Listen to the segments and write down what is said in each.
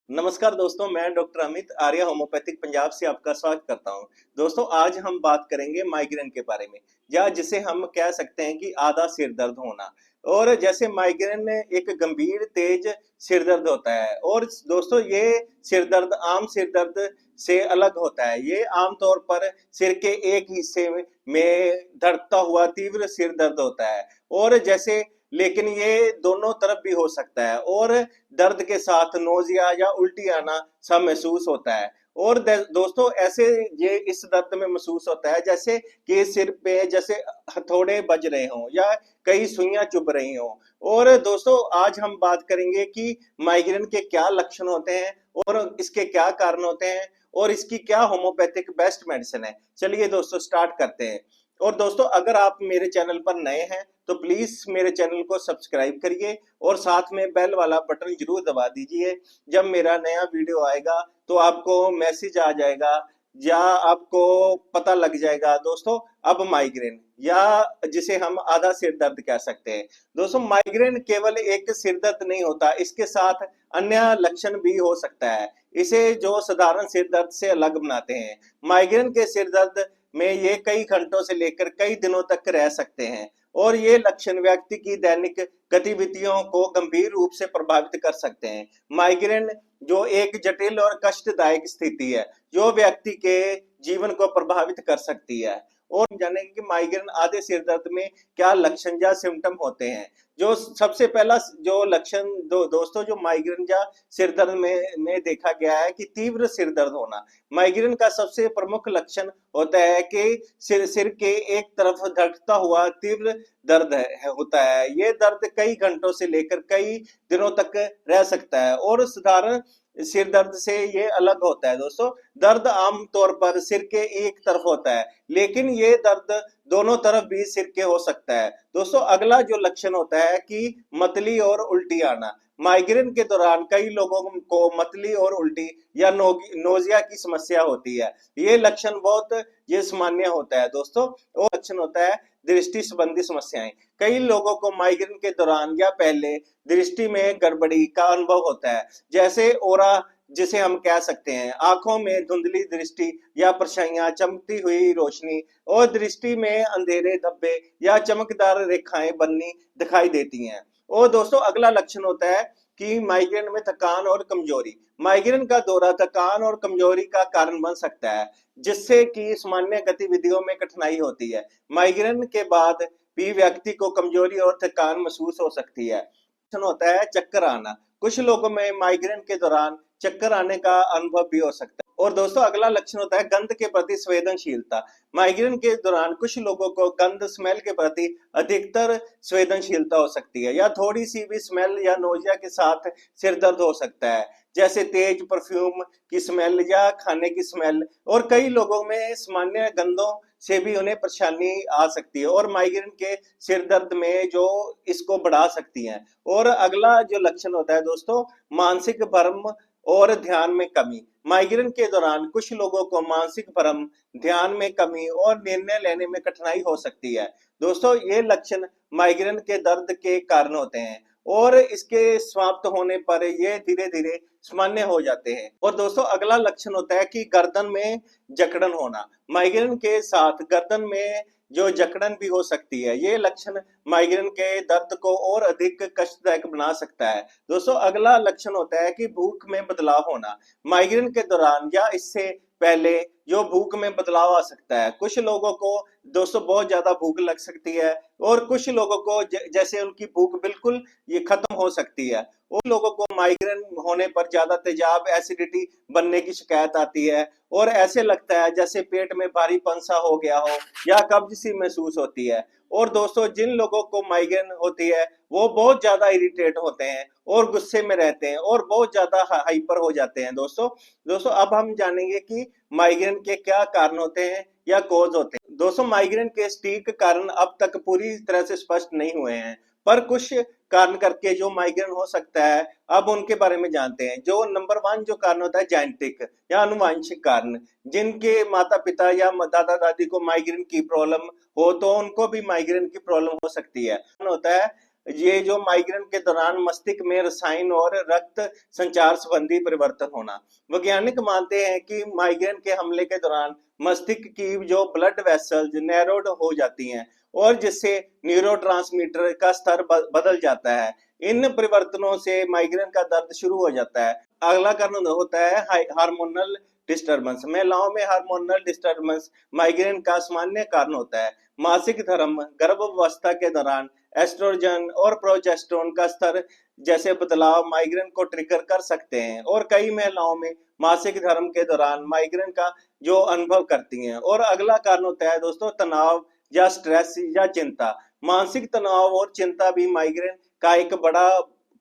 नमस्कार दोस्तों, मैं डॉक्टर अमित आर्य होम्योपैथिक पंजाब से आपका स्वागत करता हूं। दोस्तों, आज हम बात करेंगे माइग्रेन के बारे में, या जिसे हम कह सकते हैं कि आधा सिर दर्द होना। और जैसे माइग्रेन एक गंभीर तेज सिर दर्द होता है, और दोस्तों ये सिर दर्द आम सिर दर्द से अलग होता है। ये आमतौर पर सिर के एक हिस्से में धड़कता हुआ तीव्र सिर दर्द होता है, और जैसे लेकिन ये दोनों तरफ भी हो सकता है, और दर्द के साथ नोजिया या उल्टी आना सब महसूस होता है। और दोस्तों ऐसे ये इस दर्द में महसूस होता है जैसे कि सिर पे जैसे हथौड़े बज रहे हों या कई सुइयां चुभ रही हों। और दोस्तों आज हम बात करेंगे कि माइग्रेन के क्या लक्षण होते हैं और इसके क्या कारण होते हैं और इसकी क्या होम्योपैथिक बेस्ट मेडिसिन है। चलिए दोस्तों स्टार्ट करते हैं। और दोस्तों अगर आप मेरे चैनल पर नए हैं तो प्लीज मेरे चैनल को सब्सक्राइब करिए और साथ में बेल वाला बटन जरूर दबा दीजिए। जब मेरा नया वीडियो आएगा तो आपको मैसेज आ जाएगा या आपको पता लग जाएगा दोस्तों। अब माइग्रेन या जिसे हम आधा सिर दर्द कह सकते हैं। दोस्तों माइग्रेन केवल एक सिर दर्द नहीं होता, इसके साथ अन्य लक्षण भी हो सकता है। इसे जो साधारण सिर दर्द से अलग बनाते हैं। माइग्रेन के सिर दर्द में ये कई घंटों से लेकर कई दिनों तक रह सकते हैं, और ये लक्षण व्यक्ति की दैनिक गतिविधियों को गंभीर रूप से प्रभावित कर सकते हैं। माइग्रेन जो एक जटिल और कष्टदायक स्थिति है जो व्यक्ति के जीवन को प्रभावित कर सकती है। और जानेंगे कि माइग्रेन आधे सिर दर्द में क्या लक्षण या सिम्टम होते हैं। जो सबसे पहला जो लक्षण दोस्तों जो माइग्रेन या सिर दर्द में देखा गया है कि तीव्र सिर दर्द होना। माइग्रेन का सबसे प्रमुख लक्षण होता है कि सिर के एक तरफ धड़कता हुआ तीव्र दर्द होता है। ये दर्द कई घंटों से लेकर कई दिनों तक रह सकता है, और साधारण सिर दर्द से ये अलग होता है। दोस्तों दर्द आमतौर पर सिर के एक तरफ होता है, लेकिन ये दर्द दोनों तरफ भी सिर के हो सकता है। दोस्तों अगला जो लक्षण होता है कि मतली और उल्टी आना। माइग्रेन के दौरान कई लोगों को मतली और उल्टी या नोजिया की समस्या होती है। ये लक्षण बहुत ये सामान्य होता है दोस्तों। और लक्षण होता है दृष्टि संबंधी समस्याएं। कई लोगों को माइग्रेन के दौरान या पहले दृष्टि में गड़बड़ी का अनुभव होता है, जैसे ओरा जिसे हम कह सकते हैं। आंखों में धुंधली दृष्टि या परछाइयां, चमकती हुई रोशनी और दृष्टि में अंधेरे धब्बे या चमकदार रेखाएं बननी दिखाई देती हैं। और दोस्तों अगला लक्षण होता है कि माइग्रेन में थकान और कमजोरी। माइग्रेन का दौरा थकान और कमजोरी का कारण बन सकता है, जिससे कि सामान्य गतिविधियों में कठिनाई होती है। माइग्रेन के बाद भी व्यक्ति को कमजोरी और थकान महसूस हो सकती है। लक्षण होता है चक्कर आना। कुछ लोगों में माइग्रेन के दौरान चक्कर आने का अनुभव भी हो सकता है। और दोस्तों अगला लक्षण होता है गंध के प्रति संवेदनशीलता। माइग्रेन के दौरान कुछ लोगों को गंध स्मेल के प्रति अधिकतर संवेदनशीलता हो सकती है, या थोड़ी सी भी स्मेल या नोजिया के साथ सिर दर्द हो सकता है, जैसे तेज परफ्यूम की स्मेल या खाने की स्मेल। और कई लोगों में सामान्य गंधों से भी उन्हें परेशानी आ सकती है, और माइग्रेन के सिर दर्द में जो इसको बढ़ा सकती हैं। और अगला जो लक्षण होता है दोस्तों मानसिक भ्रम और ध्यान में कमी। माइग्रेन के दौरान कुछ लोगों को मानसिक भ्रम, ध्यान में कमी और निर्णय लेने में कठिनाई हो सकती है। दोस्तों ये लक्षण माइग्रेन के दर्द के कारण होते हैं, और इसके समाप्त होने पर ये धीरे धीरे सामान्य हो जाते हैं। और दोस्तों अगला लक्षण होता है कि गर्दन में जकड़न होना। माइग्रेन के साथ गर्दन में जो जकड़न भी हो सकती है। ये लक्षण माइग्रेन के दर्द को और अधिक कष्टदायक बना सकता है। दोस्तों अगला लक्षण होता है कि भूख में बदलाव होना। माइग्रेन के दौरान या इससे पहले जो भूख में बदलाव आ सकता है। कुछ लोगों को दोस्तों बहुत ज्यादा भूख लग सकती है, और कुछ लोगों को जैसे उनकी भूख बिल्कुल ये खत्म हो सकती है। उन लोगों को माइग्रेन होने पर ज्यादा तेजाब, एसिडिटी बनने की शिकायत आती है, और ऐसे लगता है जैसे पेट में भारीपन सा हो गया हो या कब्ज सी महसूस होती है। और दोस्तों जिन लोगों को माइग्रेन होती है वो बहुत ज्यादा इरिटेट होते हैं और गुस्से में रहते हैं और बहुत ज्यादा हाइपर हो जाते हैं। दोस्तों अब हम जानेंगे कि माइग्रेन के क्या कारण होते हैं या कॉज होते हैं। दोस्तों माइग्रेन के सटीक कारण अब तक पूरी तरह से स्पष्ट नहीं हुए हैं, पर कुछ कारण करके जो माइग्रेन हो सकता है अब उनके बारे में जानते हैं। जो नंबर 1 जो कारण होता है जेनेटिक या आनुवंशिक कारण। जिनके माता पिता या दादा दादी को माइग्रेन की प्रॉब्लम हो तो उनको भी माइग्रेन की प्रॉब्लम हो सकती है। होता है ये जो माइग्रेन के दौरान मस्तिष्क में रसायन और रक्त संचार संबंधी परिवर्तन होना। वैज्ञानिक मानते हैं कि माइग्रेन के हमले के दौरान मस्तिष्क की जो ब्लड वेसल्स नैरोड हो जाती हैं और जिससे न्यूरोट्रांसमीटर का स्तर बदल जाता है। इन परिवर्तनों से माइग्रेन का दर्द शुरू हो जाता है। अगला कारण होता है हार्मोनल डिस्टर्बेंस। महिलाओं में हार्मोनल डिस्टर्बेंस माइग्रेन का सामान्य कारण होता है। मासिक धर्म, गर्भावस्था के दौरान एस्ट्रोजन और प्रोजेस्टेरोन का स्तर जैसे बदलाव माइग्रेन को ट्रिगर कर सकते हैं और कई महिलाओं में मासिक धर्म के दौरान माइग्रेन का जो अनुभव करती हैं। और अगला कारण होता है दोस्तों तनाव या स्ट्रेस या चिंता। मानसिक तनाव और चिंता भी माइग्रेन का एक बड़ा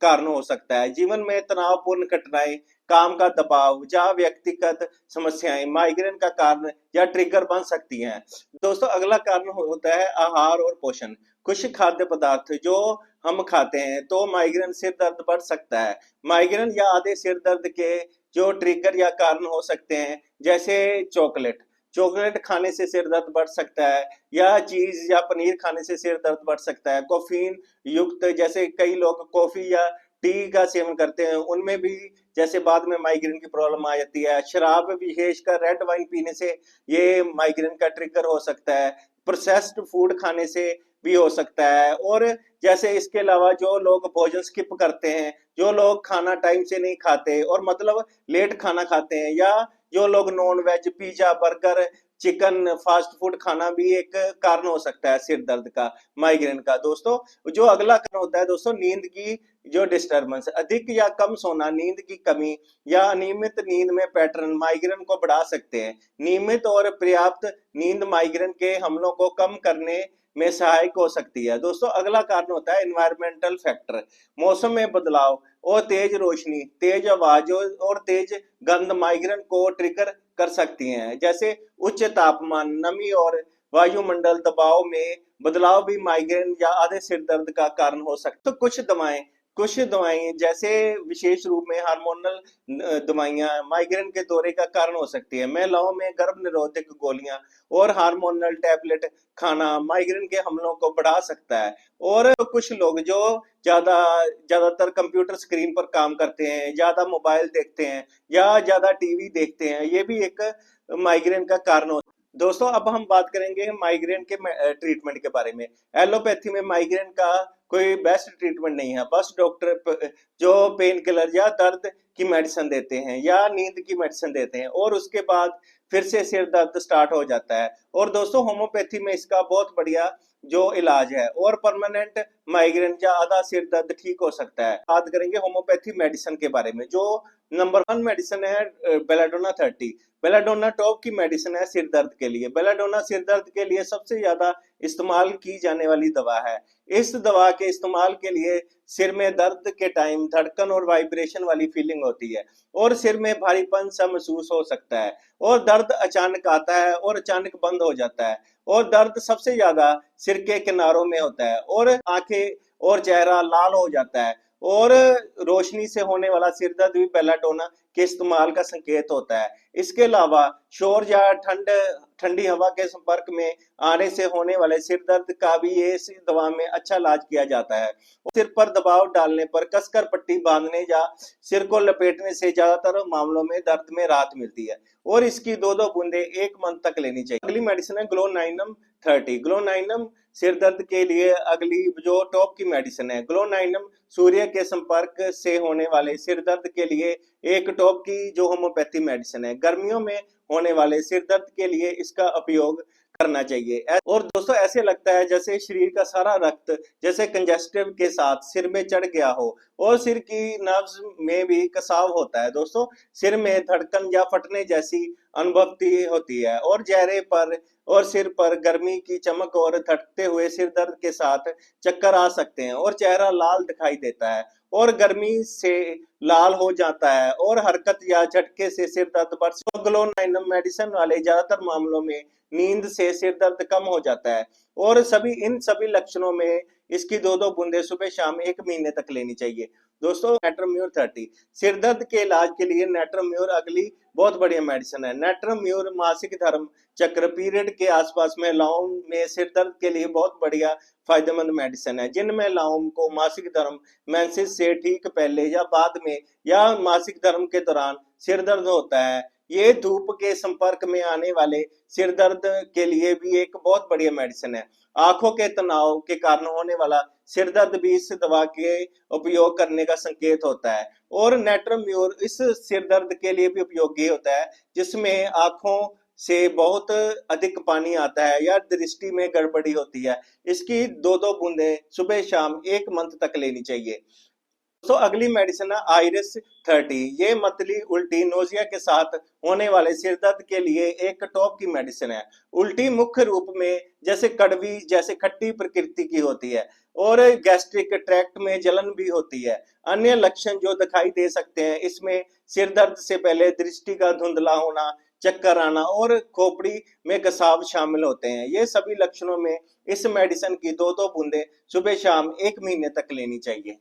कारण हो सकता है। जीवन में तनावपूर्ण घटनाएं, काम का दबाव या व्यक्तिगत समस्याएं माइग्रेन का कारण या ट्रिगर बन सकती हैं। दोस्तों अगला कारण होता है आहार और पोषण। कुछ खाद्य पदार्थ जो हम खाते हैं तो माइग्रेन सिर दर्द बढ़ सकता है। माइग्रेन या आधे सिर दर्द के जो ट्रिगर या कारण हो सकते हैं जैसे चॉकलेट चॉकलेट खाने से सिर दर्द बढ़ सकता है या चीज या पनीर खाने से सिर दर्द बढ़ सकता है। कैफीन युक्त जैसे कई लोग कॉफी या टी का सेवन करते हैं उनमें भी जैसे बाद में माइग्रेन की प्रॉब्लम आ जाती है। शराब विशेषकर रेड वाइन पीने से ये माइग्रेन का ट्रिगर हो सकता है। प्रोसेस्ड फूड खाने से भी हो सकता है। और जैसे इसके अलावा जो लोग भोजन स्किप करते हैं, जो लोग खाना टाइम से नहीं खाते और मतलब लेट खाना खाते हैं, या जो लोग non veg pizza burger chicken fast food खाना भी एक कारण हो सकता है सिर दर्द का, माइग्रेन का। दोस्तों जो अगला कारण होता है दोस्तों नींद की जो डिस्टर्बेंस। अधिक या कम सोना, नींद की कमी या अनियमित नींद में पैटर्न माइग्रेन को बढ़ा सकते हैं। नियमित और पर्याप्त नींद माइग्रेन के हमलों को कम करने में सहायक हो सकती है। दोस्तों अगला कारण होता है एनवायरमेंटल फैक्टर। मौसम में बदलाव और तेज रोशनी, तेज आवाज और तेज गंध माइग्रेन को ट्रिगर कर सकती हैं। जैसे उच्च तापमान, नमी और वायुमंडल दबाव में बदलाव भी माइग्रेन या आधे सिर दर्द का कारण हो सकते। तो कुछ दवाएं जैसे विशेष रूप में हार्मोनल दवाइयां माइग्रेन के दौरे का कारण हो सकती है। महिलाओं में गर्भ निरोधक गोलियां और हार्मोनल टैबलेट खाना माइग्रेन के हमलों को बढ़ा सकता है। और कुछ लोग जो ज्यादातर कंप्यूटर स्क्रीन पर काम करते हैं, ज्यादा मोबाइल देखते हैं या ज्यादा टीवी देखते हैं, ये भी एक माइग्रेन का कारण होता है। दोस्तों अब हम बात करेंगे माइग्रेन के ट्रीटमेंट के बारे में। एलोपैथी में माइग्रेन का कोई बेस्ट ट्रीटमेंट नहीं है। बस डॉक्टर जो पेन किलर या दर्द की मेडिसिन देते हैं या नींद की मेडिसिन देते हैं और उसके बाद फिर से सिर दर्द स्टार्ट हो जाता है। और दोस्तों होम्योपैथी में इसका बहुत बढ़िया जो इलाज है और परमानेंट माइग्रेन या आधा सिर दर्द ठीक हो सकता है। बात करेंगे होम्योपैथी मेडिसिन के बारे में। जो नंबर 1 मेडिसिन है बेलाडोना 30। बेलाडोना टॉप की मेडिसिन है सिर दर्द के लिए। बेलाडोना सिर दर्द के लिए सबसे ज्यादा इस्तेमाल की जाने वाली दवा है। इस दवा के इस्तेमाल के लिए सिर में दर्द के टाइम धड़कन और वाइब्रेशन वाली फीलिंग होती है और सिर में भारीपन सा महसूस हो सकता है और दर्द अचानक आता है और अचानक बंद हो जाता है और दर्द सबसे ज्यादा सिर के किनारों में होता है और आंखें और चेहरा लाल हो जाता है और रोशनी से होने वाला सिर दर्द भी बेलाटोना के इस्तेमाल का संकेत होता है। इसके अलावा शोर या ठंडी हवा के संपर्क में आने से होने वाले सिर दर्द का भी ये इस दवा में अच्छा इलाज किया जाता है। सिर पर दबाव डालने पर कसकर पट्टी बांधने या सिर को लपेटने से ज्यादातर मामलों में दर्द में राहत मिलती है और इसकी 2-2 बूंदे 1 मंथ तक लेनी चाहिए। अगली मेडिसिन है ग्लोनाइनम 30। ग्लोनाइनम सिर दर्द के लिए अगली जो टॉप की मेडिसिन है। ग्लोनाइनम सूर्य के संपर्क से होने वाले सिर दर्द के लिए एक टॉप की जो होम्योपैथी मेडिसिन है। गर्मियों में होने वाले सिर दर्द के लिए इसका उपयोग करना चाहिए। और दोस्तों ऐसे लगता है जैसे शरीर का सारा रक्त जैसे कंजेस्टिव के साथ सिर में चढ़ गया हो और सिर की नर्व्स में भी कसाव होता है। दोस्तों सिर में धड़कन या फटने जैसी अनुभूति होती है और चेहरे पर और सिर पर गर्मी की चमक और धड़कते हुए सिर दर्द के साथ चक्कर आ सकते हैं और चेहरा लाल दिखाई देता है और गर्मी से लाल हो जाता है और हरकत या झटके से सिर दर्द बढ़ सकता है। ग्लोनाइनम मेडिसिन वाले ज्यादातर मामलों में नींद से सिर दर्द कम हो जाता है और इन सभी लक्षणों में इसकी 2-2 बूंदे सुबह शाम 1 महीने तक लेनी चाहिए। दोस्तों नेट्रोम्यूर 30 सिर दर्द के इलाज के लिए नेट्रोम्यूर अगली बहुत बढ़िया मेडिसिन है। नेट्रोम्यूर मासिक धर्म चक्र पीरियड के आसपास महिलाओं में सिर दर्द के लिए बहुत बढ़िया फायदेमंद मेडिसिन है। जिन महिलाओं को मासिक धर्म मेंसेस से ठीक पहले या बाद में या मासिक धर्म के दौरान सिर दर्द होता है, ये धूप के संपर्क में आने वाले सिर दर्द के लिए भी एक बहुत बढ़िया मेडिसिन है। आंखों के तनाव के कारण होने वाला सिर दर्द भी इस दवा के उपयोग करने का संकेत होता है। और नेट्रोम्यूर इस सिर दर्द के लिए भी उपयोगी होता है जिसमें आंखों से बहुत अधिक पानी आता है या दृष्टि में गड़बड़ी होती है। इसकी दो दो बूंदें सुबह शाम 1 मंथ तक लेनी चाहिए। तो अगली मेडिसिन है आयरिस 30। ये मतली उल्टी नोजिया के साथ होने वाले सिर दर्द के लिए एक टॉप की मेडिसिन है। उल्टी मुख्य रूप में जैसे कड़वी जैसे खट्टी प्रकृति की होती है और गैस्ट्रिक ट्रैक्ट में जलन भी होती है। अन्य लक्षण जो दिखाई दे सकते हैं इसमें सिर दर्द से पहले दृष्टि का धुंधला होना, चक्कर आना और खोपड़ी में कसाव शामिल होते हैं। ये सभी लक्षणों में इस मेडिसिन की दो दो बूंदें सुबह शाम 1 महीने तक लेनी चाहिए।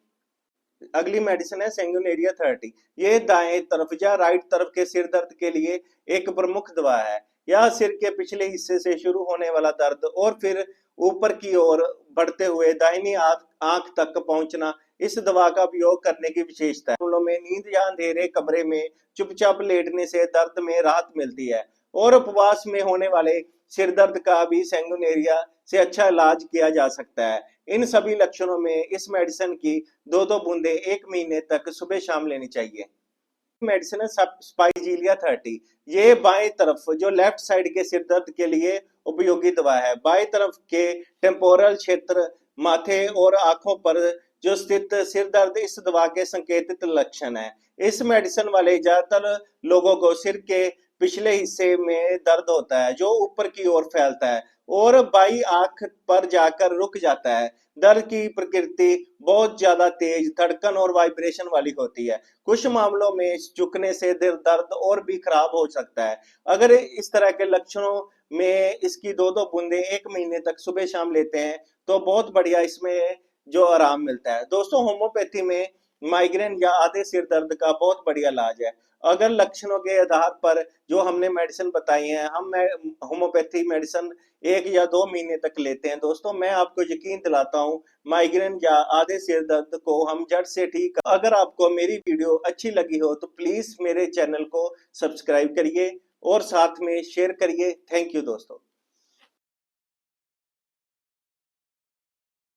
अगली मेडिसिन है सेंगुनेरिया 30। ये दाएं तरफ या राइट तरफ के सिर दर्द के लिए एक प्रमुख दवा है। यह सिर के पिछले हिस्से से शुरू होने वाला दर्द और फिर ऊपर की ओर बढ़ते हुए दाहिनी आंख तक पहुंचना इस दवा का उपयोग करने की विशेषता है। मामलों में नींद या अंधेरे कमरे में चुपचाप लेटने से दर्द में राहत मिलती है और उपवास में होने वाले सिर दर्द का भी सेंगुनेरिया से अच्छा इलाज किया जा सकता है। इन सभी लक्षणों में इस मेडिसिन की दो दो बूंदें 1 महीने तक सुबह शाम लेनी चाहिए। मेडिसिन है स्पाइजीलिया 30। ये बाएं तरफ जो लेफ्ट साइड के सिर दर्द के लिए उपयोगी दवा है। बाएं तरफ के टेम्पोरल क्षेत्र, माथे और आंखों पर जो स्थित सिर दर्द इस दवा के संकेतित लक्षण है। इस मेडिसिन वाले ज्यादातर लोगों को सिर के पिछले हिस्से में दर्द होता है जो ऊपर की ओर फैलता है और बाई आंख पर जाकर रुक जाता है। दर्द की प्रकृति बहुत ज्यादा तेज धड़कन और वाइब्रेशन वाली होती है। कुछ मामलों में झुकने से दर्द और भी खराब हो सकता है। अगर इस तरह के लक्षणों में इसकी दो दो बूंदें 1 महीने तक सुबह शाम लेते हैं तो बहुत बढ़िया इसमें जो आराम मिलता है। दोस्तों होम्योपैथी में माइग्रेन या आधे सिर दर्द का बहुत बढ़िया इलाज है। अगर लक्षणों के आधार पर जो हमने मेडिसिन बताई हैं, हम होम्योपैथी मेडिसिन 1 या 2 महीने तक लेते हैं। दोस्तों मैं आपको यकीन दिलाता हूँ माइग्रेन या आधे सिर दर्द को हम जड़ से ठीक। अगर आपको मेरी वीडियो अच्छी लगी हो तो प्लीज मेरे चैनल को सब्सक्राइब करिए और साथ में शेयर करिए। थैंक यू दोस्तों।